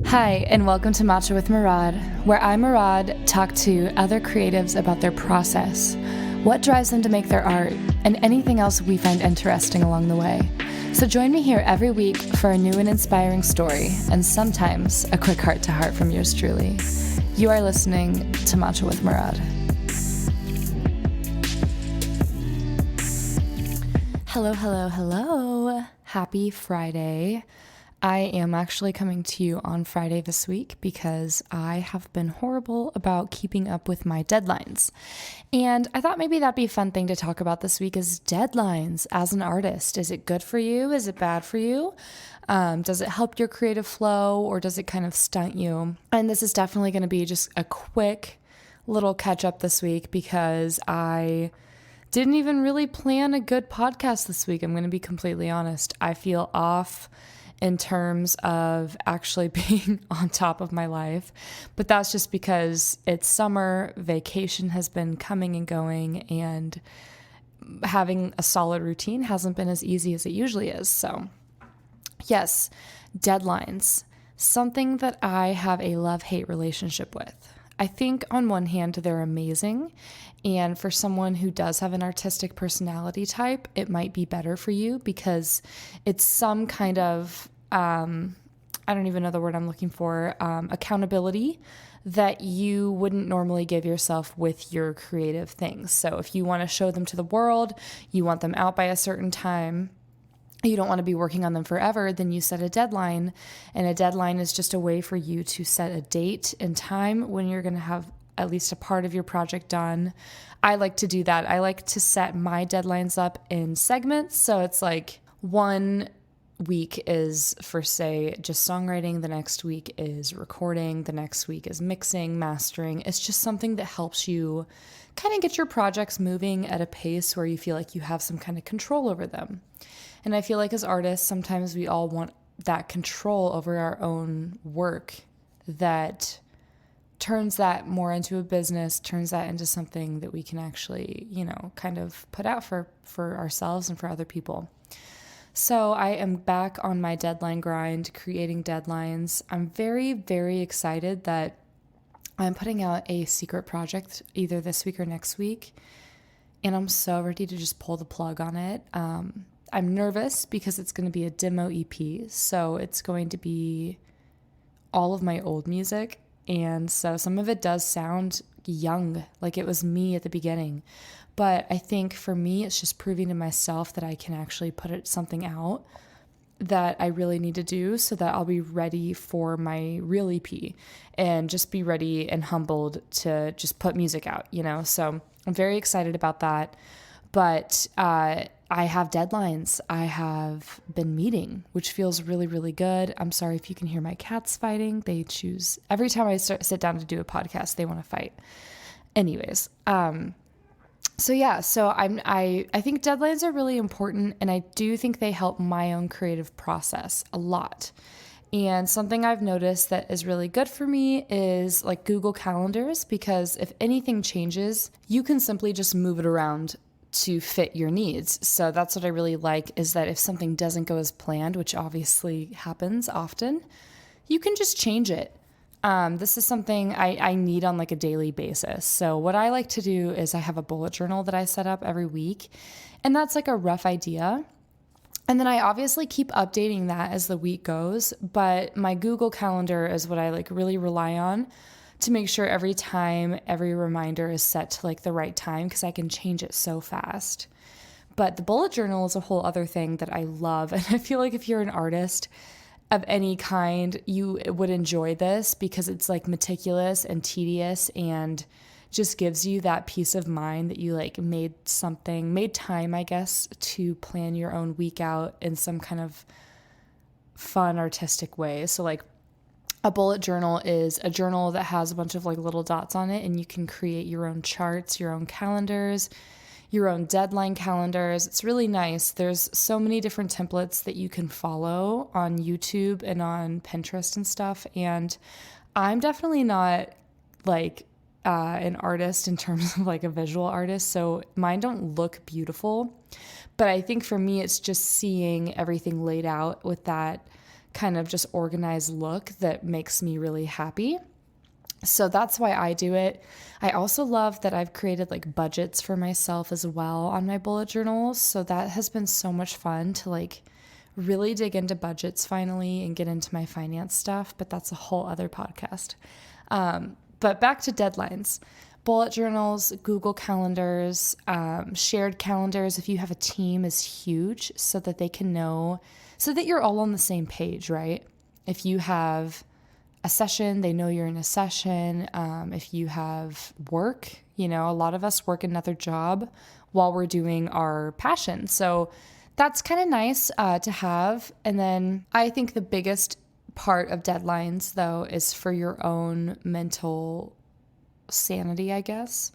Hi, and welcome to Matcha with Murad, where I, Murad, talk to other creatives about their process, what drives them to make their art, and anything else we find interesting along the way. So join me here every week for a new and inspiring story, and sometimes a quick heart-to-heart from yours truly. You are listening to Matcha with Murad. Hello, hello, hello. Happy Friday. I am actually coming to you on Friday this week because I have been horrible about keeping up with my deadlines. And I thought maybe that'd be a fun thing to talk about this week is deadlines as an artist. Is it good for you? Is it bad for you? Does it help your creative flow or does it kind of stunt you? And this is definitely going to be just a quick little catch up this week because I didn't even really plan a good podcast this week. I'm going to be completely honest. I feel off in terms of actually being on top of my life. But that's just because it's summer, vacation has been coming and going, and having a solid routine hasn't been as easy as it usually is. So yes, deadlines, something that I have a love-hate relationship with. I think on one hand, they're amazing. And for someone who does have an artistic personality type, it might be better for you because it's some kind of, I don't even know the word I'm looking for, accountability that you wouldn't normally give yourself with your creative things. So if you want to show them to the world, you want them out by a certain time, you don't want to be working on them forever, then you set a deadline. And a deadline is just a way for you to set a date and time when you're going to have at least a part of your project done. I like to do that. I like to set my deadlines up in segments. So it's like 1 week is for, say, just songwriting. The next week is recording. The next week is mixing, mastering. It's just something that helps you kind of get your projects moving at a pace where you feel like you have some kind of control over them. And I feel like as artists, sometimes we all want that control over our own work that turns that more into a business, turns that into something that we can actually, kind of put out for ourselves and for other people. So I am back on my deadline grind, creating deadlines. I'm very, very excited that I'm putting out a secret project either this week or next week. And I'm so ready to just pull the plug on it. I'm nervous because it's going to be a demo EP. So it's going to be all of my old music. And so some of it does sound young, like it was me at the beginning. But I think for me, it's just proving to myself that I can actually put something out that I really need to do so that I'll be ready for my real EP and just be ready and humbled to just put music out, So I'm very excited about that. But I have deadlines I have been meeting, which feels really, really good. I'm sorry if you can hear my cats fighting. They choose every time I sit down to do a podcast, they want to fight. Anyways, so I think deadlines are really important, and I do think they help my own creative process a lot. And something I've noticed that is really good for me is like Google Calendars, because if anything changes, you can simply just move it around to fit your needs. So that's what I really like, is that if something doesn't go as planned, which obviously happens often, you can just change it. This is something I need on like a daily basis. So what I like to do is I have a bullet journal that I set up every week, and that's like a rough idea. And then I obviously keep updating that as the week goes, but my Google Calendar is what I like really rely on to make sure every time, every reminder is set to like the right time, because I can change it so fast. But the bullet journal is a whole other thing that I love. And I feel like if you're an artist of any kind, you would enjoy this because it's like meticulous and tedious and just gives you that peace of mind that you like made time, I guess, to plan your own week out in some kind of fun artistic way. So like a bullet journal is a journal that has a bunch of like little dots on it, and you can create your own charts, your own calendars, your own deadline calendars. It's really nice. There's so many different templates that you can follow on YouTube and on Pinterest and stuff. And I'm definitely not like an artist in terms of like a visual artist, so mine don't look beautiful. But I think for me, it's just seeing everything laid out with that kind of just organized look that makes me really happy. So that's why I do it. I also love that I've created like budgets for myself as well on my bullet journals. So that has been so much fun to like really dig into budgets finally and get into my finance stuff. But that's a whole other podcast. But back to deadlines. Bullet journals, Google calendars, shared calendars, if you have a team, is huge so that they can know, so that you're all on the same page, right? If you have a session, they know you're in a session. If you have work, a lot of us work another job while we're doing our passion. So that's kind of nice to have. And then I think the biggest part of deadlines, though, is for your own mental sanity, I guess.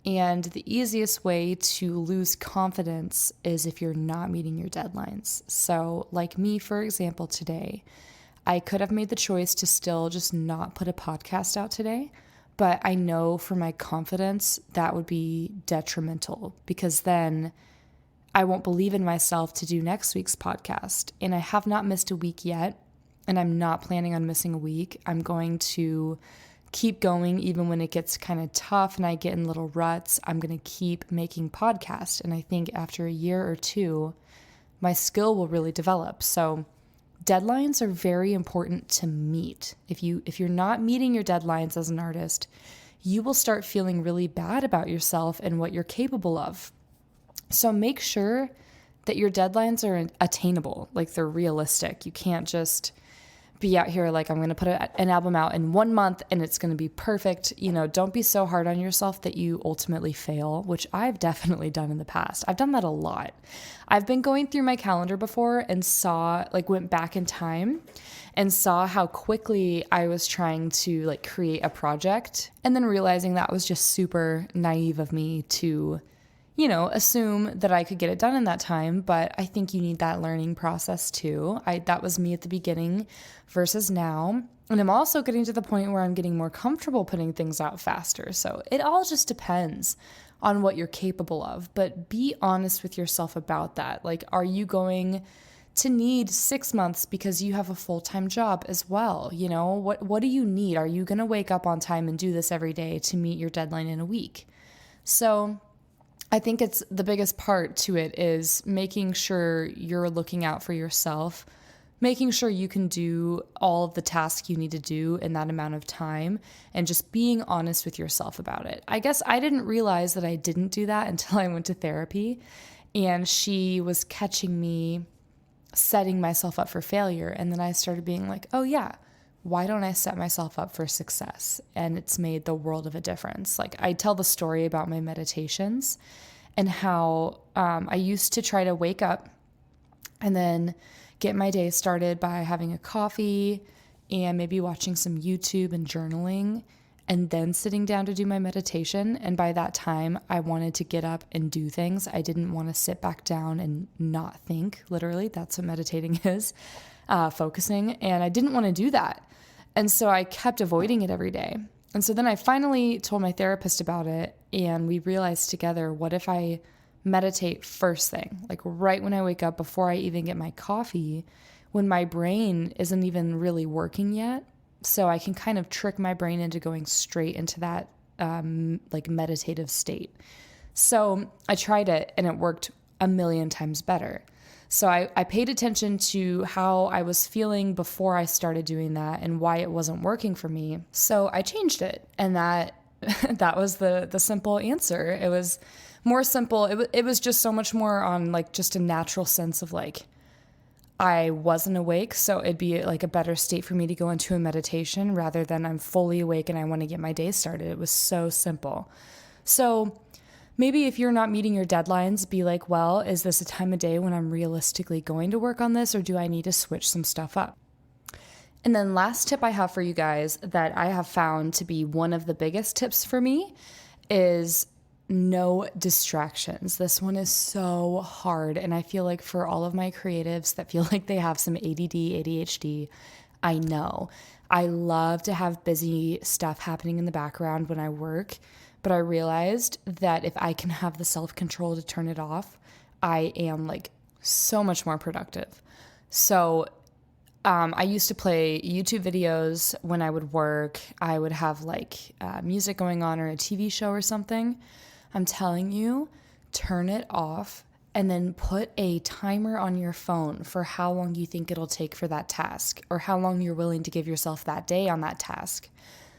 And the easiest way to lose confidence is if you're not meeting your deadlines. So like me, for example, today, I could have made the choice to still just not put a podcast out today, but I know for my confidence that would be detrimental because then I won't believe in myself to do next week's podcast. And I have not missed a week yet, and I'm not planning on missing a week. I'm going to keep going even when it gets kind of tough and I get in little ruts. I'm going to keep making podcasts, and I think after a year or two, my skill will really develop. So deadlines are very important to meet. If you're not meeting your deadlines as an artist, you will start feeling really bad about yourself and what you're capable of. So make sure that your deadlines are attainable, like they're realistic. You can't just be out here like, I'm going to put an album out in 1 month and it's going to be perfect. Don't be so hard on yourself that you ultimately fail, which I've definitely done in the past. I've done that a lot. I've been going through my calendar before and went back in time and saw how quickly I was trying to create a project, and then realizing that was just super naive of me to assume that I could get it done in that time. But I think you need that learning process too. That was me at the beginning versus now. And I'm also getting to the point where I'm getting more comfortable putting things out faster. So it all just depends on what you're capable of. But be honest with yourself about that. Are you going to need 6 months because you have a full-time job as well? What do you need? Are you going to wake up on time and do this every day to meet your deadline in a week? So I think it's the biggest part to it is making sure you're looking out for yourself, making sure you can do all of the tasks you need to do in that amount of time, and just being honest with yourself about it. I guess I didn't realize that I didn't do that until I went to therapy, and she was catching me setting myself up for failure. And then I started being like, oh yeah, why don't I set myself up for success? And it's made the world of a difference. I tell the story about my meditations and how I used to try to wake up and then get my day started by having a coffee and maybe watching some YouTube and journaling and then sitting down to do my meditation. And by that time, I wanted to get up and do things. I didn't want to sit back down and not think. Literally, that's what meditating is, focusing. And I didn't want to do that. And so I kept avoiding it every day. And so then I finally told my therapist about it, and we realized together, what if I meditate first thing, right when I wake up, before I even get my coffee, when my brain isn't even really working yet? So I can kind of trick my brain into going straight into that meditative state. So I tried it, and it worked a million times better. So I paid attention to how I was feeling before I started doing that and why it wasn't working for me. So I changed it, and that was the simple answer. It was more simple. It was just so much more on just a natural sense of I wasn't awake, so it'd be a better state for me to go into a meditation rather than I'm fully awake and I want to get my day started. It was so simple. So maybe if you're not meeting your deadlines, be well, is this a time of day when I'm realistically going to work on this, or do I need to switch some stuff up? And then last tip I have for you guys that I have found to be one of the biggest tips for me is no distractions. This one is so hard. And I feel like for all of my creatives that feel like they have some ADD, ADHD, I know. I love to have busy stuff happening in the background when I work, but I realized that if I can have the self-control to turn it off, I am so much more productive. So I used to play YouTube videos when I would work. I would have like music going on or a TV show or something. I'm telling you, turn it off and then put a timer on your phone for how long you think it'll take for that task or how long you're willing to give yourself that day on that task.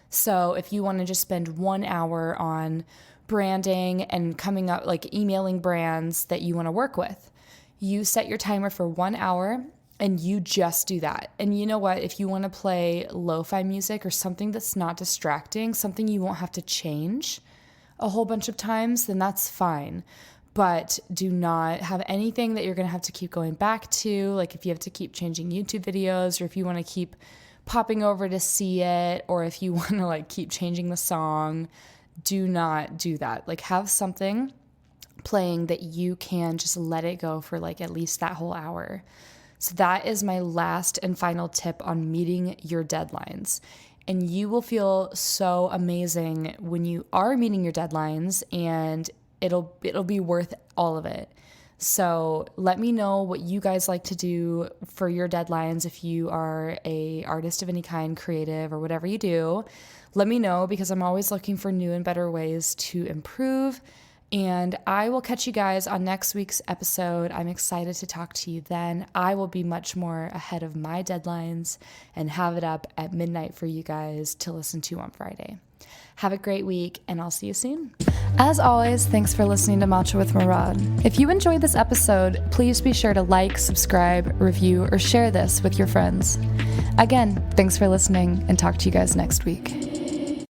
So if you want to just spend 1 hour on branding and coming up, like emailing brands that you want to work with, you set your timer for 1 hour and you just do that. And you know what? If you want to play lo-fi music or something that's not distracting, something you won't have to change a whole bunch of times, then that's fine. But do not have anything that you're going to have to keep going back to. Like if you have to keep changing YouTube videos, or if you want to keep popping over to see it, or if you want to like keep changing the song, do not do that. Like have something playing that you can just let it go for like at least that whole hour. So that is my last and final tip on meeting your deadlines. And you will feel so amazing when you are meeting your deadlines, and it'll be worth all of it. So let me know what you guys like to do for your deadlines. If you are a artist of any kind, creative, or whatever you do, let me know, because I'm always looking for new and better ways to improve. And I will catch you guys on next week's episode. I'm excited to talk to you then. I will be much more ahead of my deadlines and have it up at midnight for you guys to listen to on Friday. Have a great week, and I'll see you soon. As always, thanks for listening to Matcha with Murad. If you enjoyed this episode, please be sure to like, subscribe, review, or share this with your friends. Again, thanks for listening, and talk to you guys next week.